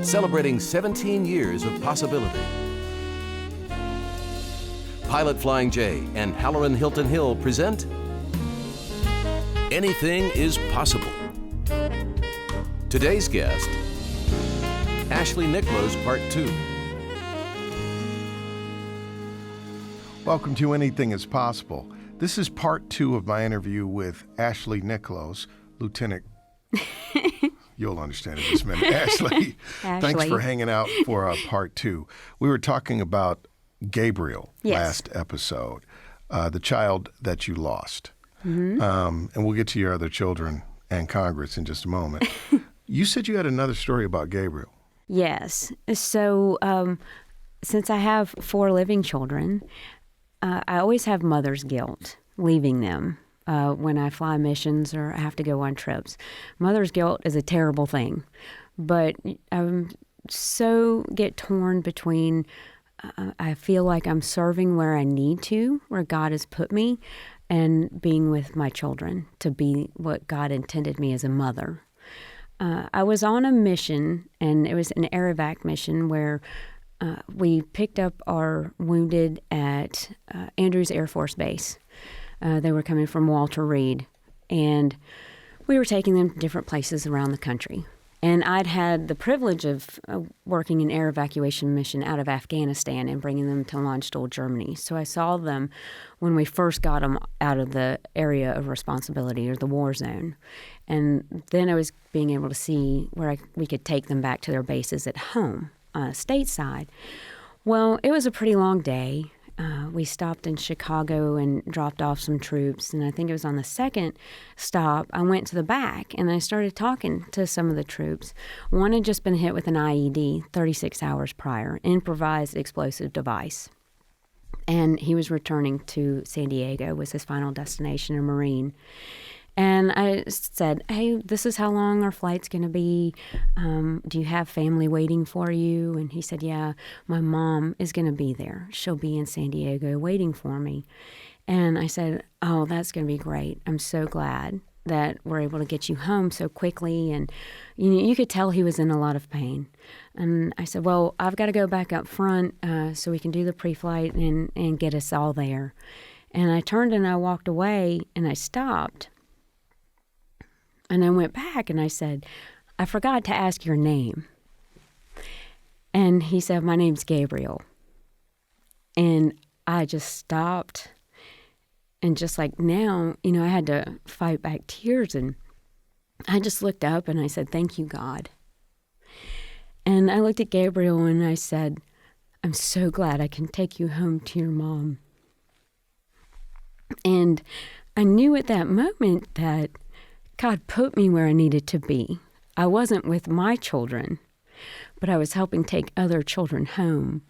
celebrating 17 years of possibility. Pilot Flying J and Hallerin Hilton Hill present Anything is Possible. Today's guest, Ashley Nickloes, Part 2. Welcome to Anything is Possible. This is part 2 of my interview with Ashley Nickloes, Lieutenant. You'll understand in just a minute. Ashley, thanks for hanging out for part 2. We were talking about Gabriel last episode, the child that you lost. Mm-hmm. And we'll get to your other children and Congress in just a moment. You said you had another story about Gabriel. Yes. So since I have 4 living children, I always have mother's guilt leaving them when I fly missions or I have to go on trips. Mother's guilt is a terrible thing, but I so get torn between I feel like I'm serving where I need to, where God has put me, and being with my children to be what God intended me as a mother. I was on a mission, and it was an air evac mission where we picked up our wounded at Andrews Air Force Base. They were coming from Walter Reed, and we were taking them to different places around the country. And I'd had the privilege of working an air evacuation mission out of Afghanistan and bringing them to Landstuhl, Germany. So I saw them when we first got them out of the area of responsibility or the war zone. And then I was being able to see where we could take them back to their bases at home. Stateside. Well, it was a pretty long day. We stopped in Chicago and dropped off some troops, and I think it was on the second stop, I went to the back, and I started talking to some of the troops. One had just been hit with an IED 36 hours prior, improvised explosive device, and he was returning to San Diego, was his final destination, a Marine. And I said, hey, this is how long our flight's going to be. Do you have family waiting for you? And he said, yeah, my mom is going to be there. She'll be in San Diego waiting for me. And I said, oh, that's going to be great. I'm so glad that we're able to get you home so quickly. And you could tell he was in a lot of pain. And I said, well, I've got to go back up front so we can do the pre-flight and get us all there. And I turned and I walked away and I stopped. And I went back and I said, I forgot to ask your name. And he said, my name's Gabriel. And I just stopped. And just like now, I had to fight back tears. And I just looked up and I said, thank you, God. And I looked at Gabriel and I said, I'm so glad I can take you home to your mom. And I knew at that moment that God put me where I needed to be. I wasn't with my children, but I was helping take other children home,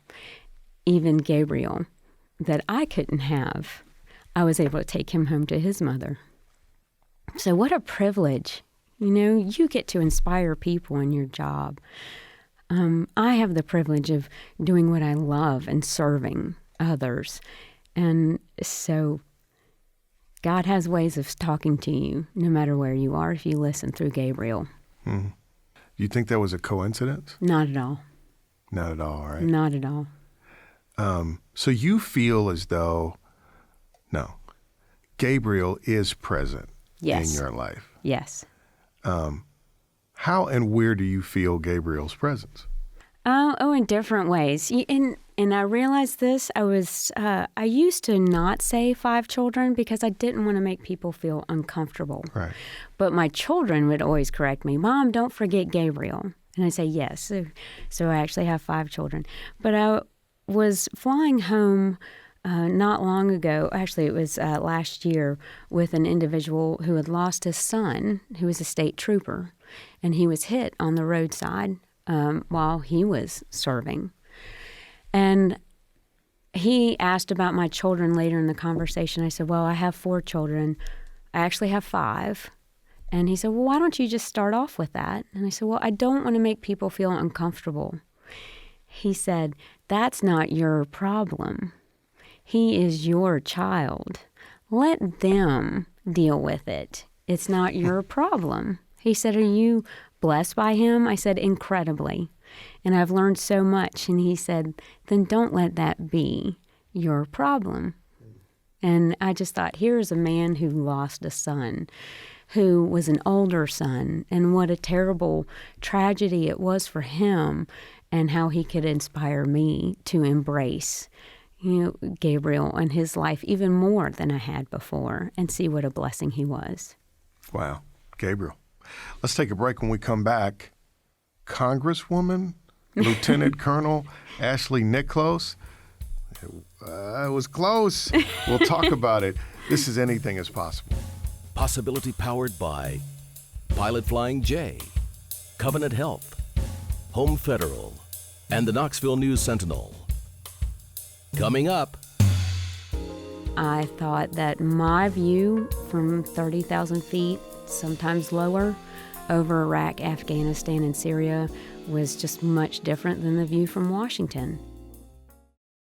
even Gabriel, that I couldn't have. I was able to take him home to his mother. So what a privilege. You get to inspire people in your job. I have the privilege of doing what I love and serving others. And so God has ways of talking to you no matter where you are if you listen through Gabriel. Mm-hmm. Do you think that was a coincidence? Not at all. Not at all, right? Not at all. So you feel as though, Gabriel is present in your life. Yes. How and where do you feel Gabriel's presence? In different ways. And I realized this. I used to not say 5 children because I didn't want to make people feel uncomfortable. Right. But my children would always correct me, Mom, don't forget Gabriel. And I say, yes. So I actually have 5 children. But I was flying home not long ago. Actually, it was last year with an individual who had lost his son, who was a state trooper. And he was hit on the roadside while he was serving. And he asked about my children later in the conversation. I said, well, I have 4 children. I actually have 5. And he said, well, why don't you just start off with that? And I said, well, I don't want to make people feel uncomfortable. He said, that's not your problem. He is your child. Let them deal with it. It's not your problem. He said, are you blessed by him? I said, incredibly. And I've learned so much. And he said, then don't let that be your problem. And I just thought, here's a man who lost a son, who was an older son, and what a terrible tragedy it was for him, and how he could inspire me to embrace, Gabriel and his life even more than I had before, and see what a blessing he was. Wow. Gabriel. Let's take a break. When we come back, Congresswoman, Lieutenant Colonel Ashley Nickloes. It was close. We'll talk about it. This is Anything is Possible. Possibility powered by Pilot Flying J, Covenant Health, Home Federal, and the Knoxville News Sentinel. Coming up. I thought that my view from 30,000 feet, sometimes lower, over Iraq, Afghanistan, and Syria was just much different than the view from Washington.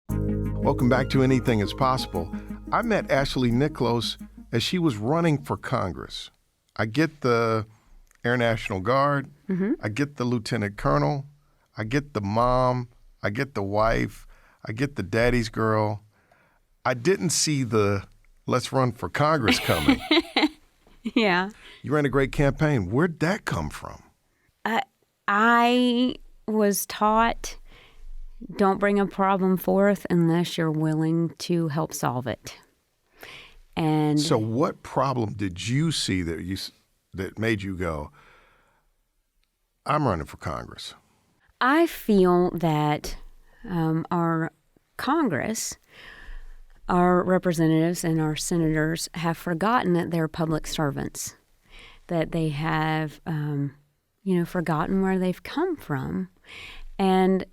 Welcome back to Anything is Possible. I met Ashley Nickloes as she was running for Congress. I get the Air National Guard. Mm-hmm. I get the lieutenant colonel. I get the mom. I get the wife. I get the daddy's girl. I didn't see the let's run for Congress coming. Yeah. You ran a great campaign. Where'd that come from? I was taught, don't bring a problem forth unless you're willing to help solve it. And so what problem did you see that made you go, I'm running for Congress? I feel that our Congress, our representatives and our senators have forgotten that they're public servants, that they have, forgotten where they've come from. And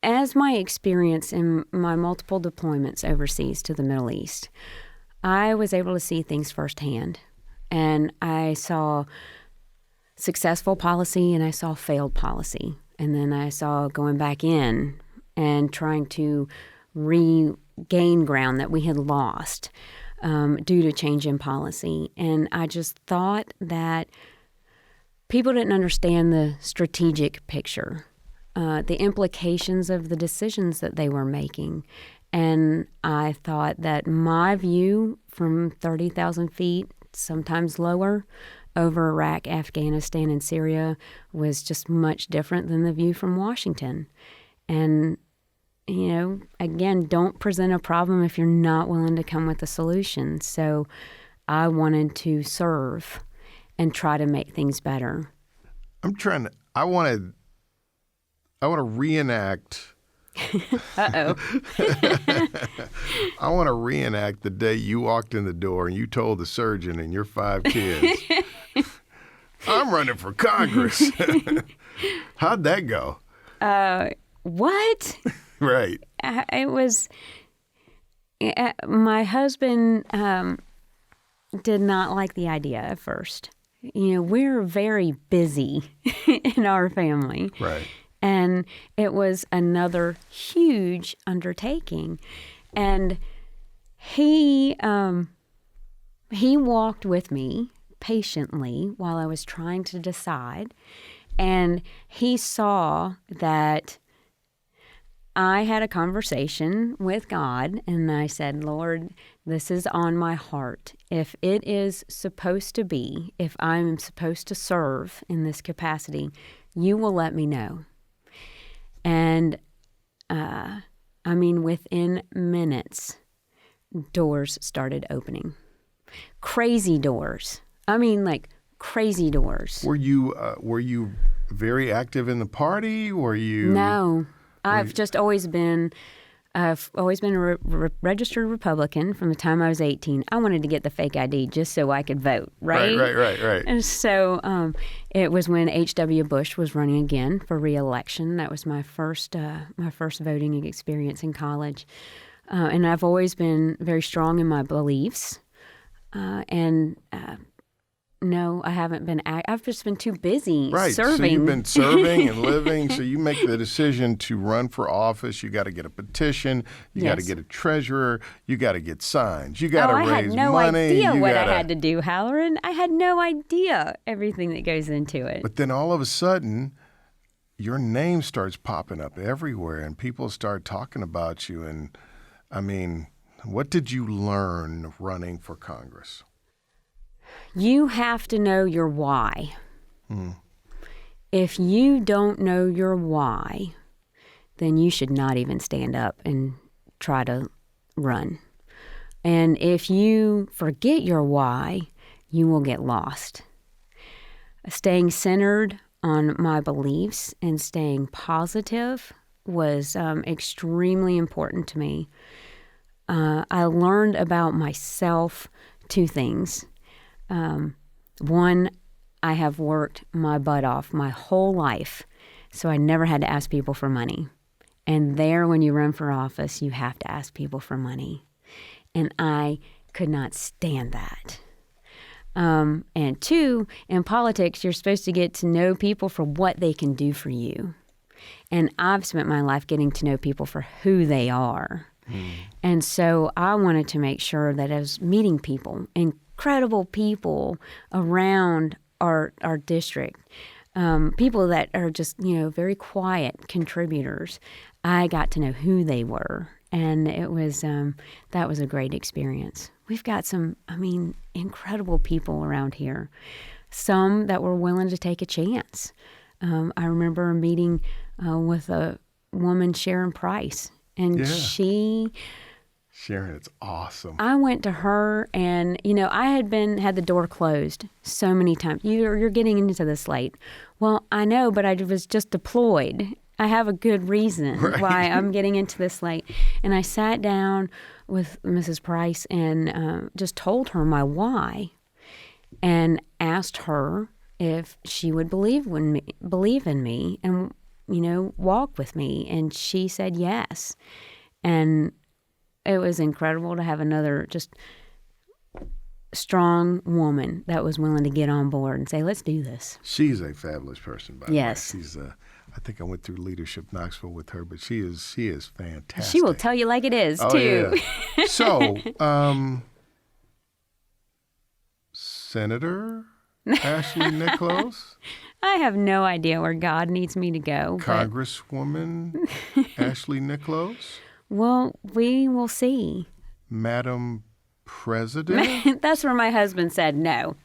as my experience in my multiple deployments overseas to the Middle East, I was able to see things firsthand. And I saw successful policy and I saw failed policy. And then I saw going back in and trying to regain ground that we had lost due to change in policy. And I just thought that people didn't understand the strategic picture, the implications of the decisions that they were making. And I thought that my view from 30,000 feet, sometimes lower, over Iraq, Afghanistan, and Syria was just much different than the view from Washington. And, again, don't present a problem if you're not willing to come with a solution. So I wanted to serve and try to make things better. I want to reenact. Uh-oh. I want to reenact the day you walked in the door and you told the surgeon and your 5 kids, I'm running for Congress. How'd that go? What? Right. It was, my husband did not like the idea at first. We're very busy in our family. Right. And it was another huge undertaking. And he walked with me patiently while I was trying to decide. And he saw that I had a conversation with God, and I said, Lord, this is on my heart. If it is supposed to be, if I'm supposed to serve in this capacity, you will let me know. And, within minutes, doors started opening. Crazy doors. Crazy doors. Were you very active in the party? Were you? No. I've always been a registered Republican from the time I was 18. I wanted to get the fake ID just so I could vote, right? Right. And so it was when H.W. Bush was running again for re-election. That was my first voting experience in college. And I've always been very strong in my beliefs. And No, I haven't been. I've just been too busy right. serving. So you've been serving and living. So you make the decision to run for office. You got to get a petition. You got to get a treasurer. You got to get signs. You got to raise money. I had no idea what I had to do, Hallerin. I had no idea everything that goes into it. But then all of a sudden, your name starts popping up everywhere, and people start talking about you. And I mean, what did you learn running for Congress? You have to know your why. If you don't know your why, then you should not even stand up and try to run. And if you forget your why, you will get lost. Staying centered on my beliefs and staying positive was extremely important to me. I learned about myself 2 things. One, I have worked my butt off my whole life, so I never had to ask people for money. And there, when you run for office, you have to ask people for money. And I could not stand that. And 2, in politics, you're supposed to get to know people for what they can do for you. And I've spent my life getting to know people for who they are. And so I wanted to make sure that I was meeting people, incredible people around our district, people that are just, very quiet contributors. I got to know who they were, and it was that was a great experience. We've got some, incredible people around here, some that were willing to take a chance. I remember a meeting with a woman, Sharon Price, and Sharon, it's awesome. I went to her, and I had the door closed so many times. You're getting into this late. Well, I know, but I was just deployed. I have a good reason why I'm getting into this late. And I sat down with Mrs. Price and just told her my why, and asked her if she would believe in me, and walk with me. And she said yes. And it was incredible to have another just strong woman that was willing to get on board and say, let's do this. She's a fabulous person, by the way. Yes. She's I think I went through Leadership Knoxville with her, but she is fantastic. She will tell you like it is, too. Yeah. So, Senator Ashley Nickloes? I have no idea where God needs me to go. Congresswoman Ashley Nickloes? Well, we will see. Madam President? That's where my husband said no.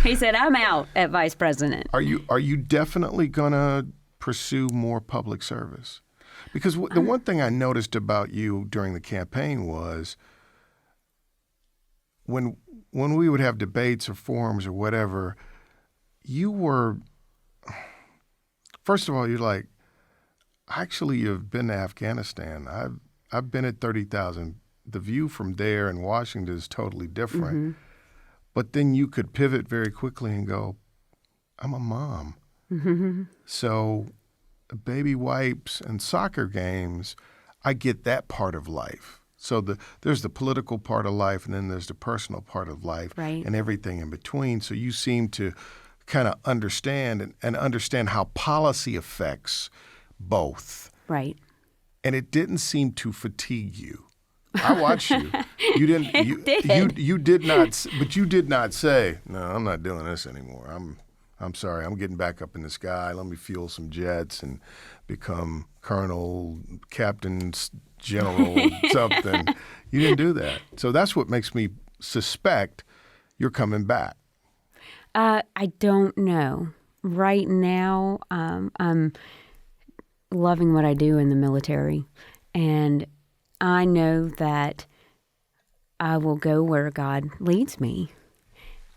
He said, I'm out at Vice President. Are you definitely going to pursue more public service? Because the one thing I noticed about you during the campaign was when we would have debates or forums or whatever, you were, first of all, you're like, actually, you've been to Afghanistan. I've been at 30,000. The view from there in Washington is totally different. Mm-hmm. But then you could pivot very quickly and go, I'm a mom. Mm-hmm. So baby wipes and soccer games, I get that part of life. So there's the political part of life, and then there's the personal part of life, right, and everything in between. So you seem to kind of understand and understand how policy affects both. Right. And it didn't seem to fatigue you. I watched you. You didn't. You did not. But you did not say, "No, I'm not doing this anymore. I'm sorry. I'm getting back up in the sky. Let me fuel some jets and become colonel, captain, general, something." You didn't do that. So that's what makes me suspect you're coming back. I don't know. Right now, I'm loving what I do in the military, and I know that I will go where God leads me.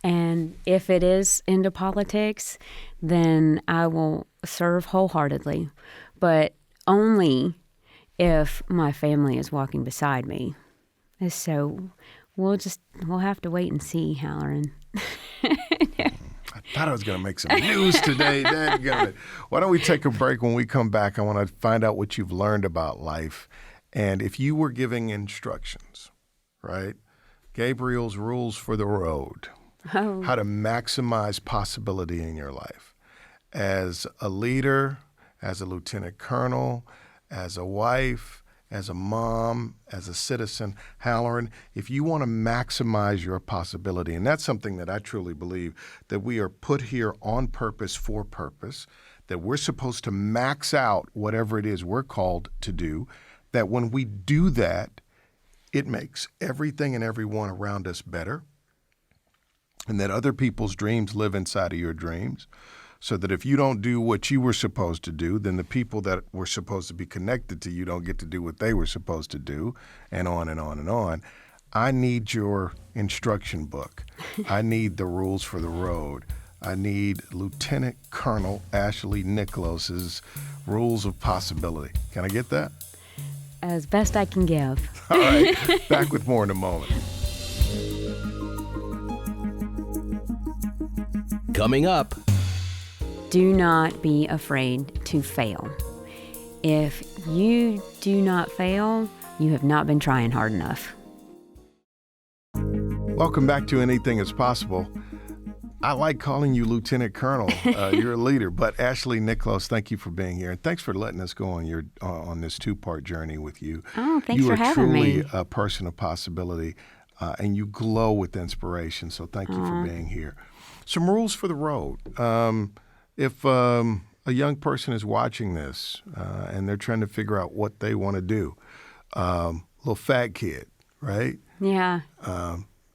And if it is into politics, then I will serve wholeheartedly, but only if my family is walking beside me. And so we'll have to wait and see, Hallerin. I thought I was going to make some news today. Why don't we take a break? When we come back, I want to find out what you've learned about life. And if you were giving instructions, right? Gabriel's rules for the road. how to maximize possibility in your life. As a leader, as a lieutenant colonel, as a wife, as a mom, as a citizen, Hallerin, if you want to maximize your possibility, and that's something that I truly believe, that we are put here on purpose for purpose, that we're supposed to max out whatever it is we're called to do, that when we do that, it makes everything and everyone around us better, and that other people's dreams live inside of your dreams. So that if you don't do what you were supposed to do, then the people that were supposed to be connected to you don't get to do what they were supposed to do, and on and on and on. I need your instruction book. I need the rules for the road. I need Lieutenant Colonel Ashley Nickloes' rules of possibility. Can I get that? As best I can give. All right. Back with more in a moment. Coming up. Do not be afraid to fail. If you do not fail, you have not been trying hard enough. Welcome back to Anything is Possible. I like calling you Lieutenant Colonel. You're a leader. But Ashley Nickloes, thank you for being here. And thanks for letting us go on this two-part journey with you. Oh, thanks for having me. You are truly a person of possibility, and you glow with inspiration. So thank you for being here. Some rules for the road. If a young person is watching this and they're trying to figure out what they want to do, little fat kid, right? Yeah.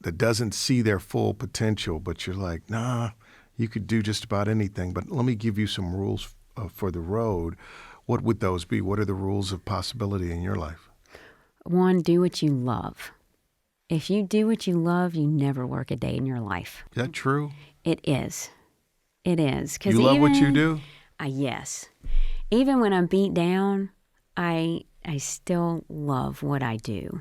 That doesn't see their full potential, but you're like, nah, you could do just about anything. But let me give you some rules for the road. What would those be? What are the rules of possibility in your life? 1, do what you love. If you do what you love, you never work a day in your life. Is that true? It is. It is. 'Cause you love what you do? Yes. Even when I'm beat down, I still love what I do,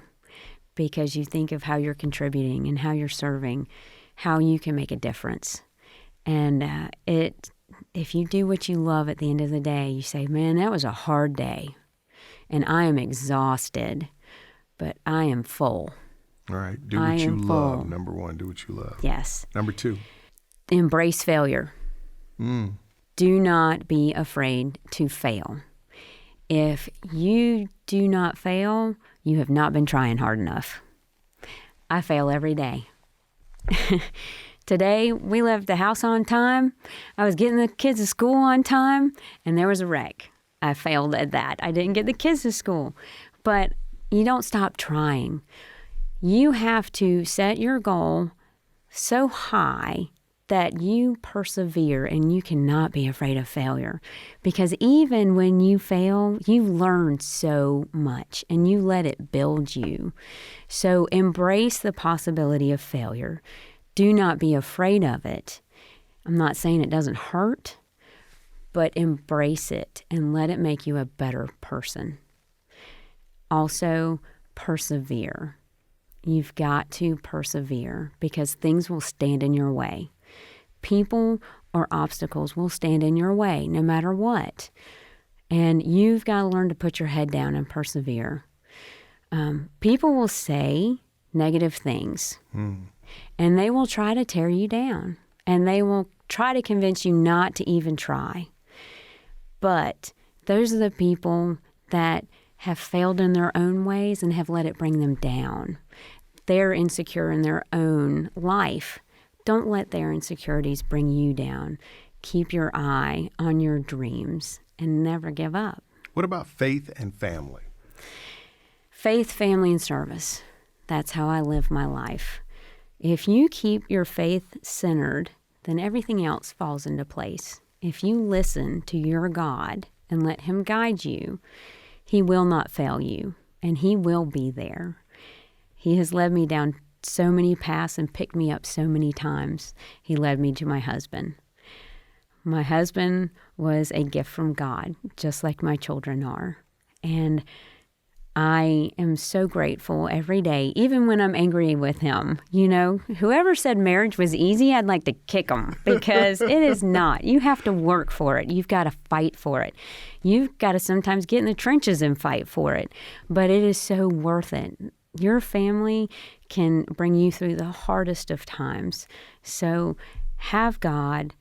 because you think of how you're contributing and how you're serving, how you can make a difference. And if you do what you love at the end of the day, you say, man, that was a hard day, and I am exhausted, but I am full. All right. Do what you love. Number 1, do what you love. Yes. Number 2. Embrace failure. Do not be afraid to fail. If you do not fail, you have not been trying hard enough. I fail every day. Today, we left the house on time. I was getting the kids to school on time, and there was a wreck. I failed at that. I didn't get the kids to school. But you don't stop trying. You have to set your goal so high that you persevere, and you cannot be afraid of failure. Because even when you fail, you learn so much, and you let it build you. So embrace the possibility of failure. Do not be afraid of it. I'm not saying it doesn't hurt, but embrace it and let it make you a better person. Also, persevere. You've got to persevere, because things will stand in your way. People or obstacles will stand in your way no matter what. And you've got to learn to put your head down and persevere. People will say negative things, and they will try to tear you down, and they will try to convince you not to even try. But those are the people that have failed in their own ways and have let it bring them down. They're insecure in their own life. Don't let their insecurities bring you down. Keep your eye on your dreams and never give up. What about faith and family? Faith, family, and service. That's how I live my life. If you keep your faith centered, then everything else falls into place. If you listen to your God and let Him guide you, He will not fail you, and He will be there. He has led me down so many paths and picked me up so many times. He led me to my husband. My husband was a gift from God, just like my children are. And I am so grateful every day, even when I'm angry with him. You know, whoever said marriage was easy, I'd like to kick them, because it is not. You have to work for it. You've got to fight for it. You've got to sometimes get in the trenches and fight for it. But it is so worth it. Your family can bring you through the hardest of times. So have God,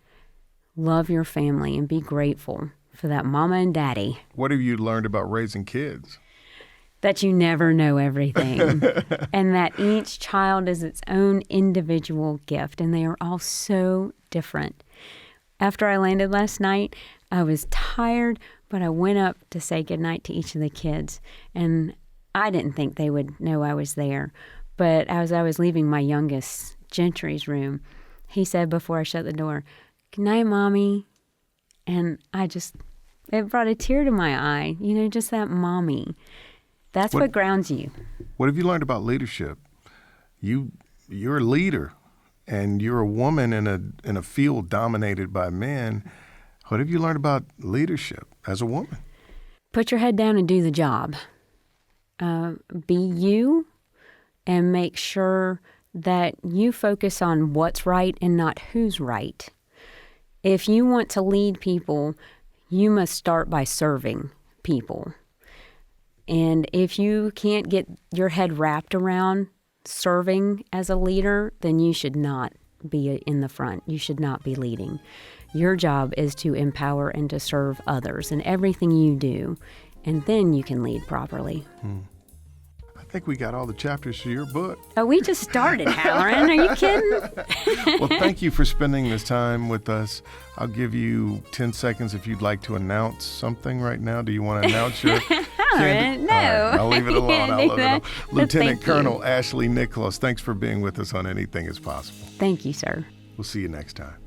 love your family, and be grateful for that mama and daddy. What have you learned about raising kids? That you never know everything, and that each child is its own individual gift, and they are all so different. After I landed last night, I was tired, but I went up to say goodnight to each of the kids, and I didn't think they would know I was there. But as I was leaving my youngest, Gentry's room, he said before I shut the door, "Good night, Mommy." And it brought a tear to my eye, just that mommy. That's what grounds you. What have you learned about leadership? You're a leader, and you're a woman in a field dominated by men. What have you learned about leadership as a woman? Put your head down and do the job. Be you, and make sure that you focus on what's right and not who's right. If you want to lead people, you must start by serving people. And if you can't get your head wrapped around serving as a leader, then you should not be in the front. You should not be leading. Your job is to empower and to serve others in everything you do, and then you can lead properly. I think we got all the chapters to your book. Oh, we just started, Hallerin. Are you kidding? Well, thank you for spending this time with us. I'll give you 10 seconds if you'd like to announce something right now. Do you want to announce your... Hallerin, no. All right, I'll leave it alone. Lieutenant Colonel you. Ashley Nickloes, thanks for being with us on Anything is Possible. Thank you, sir. We'll see you next time.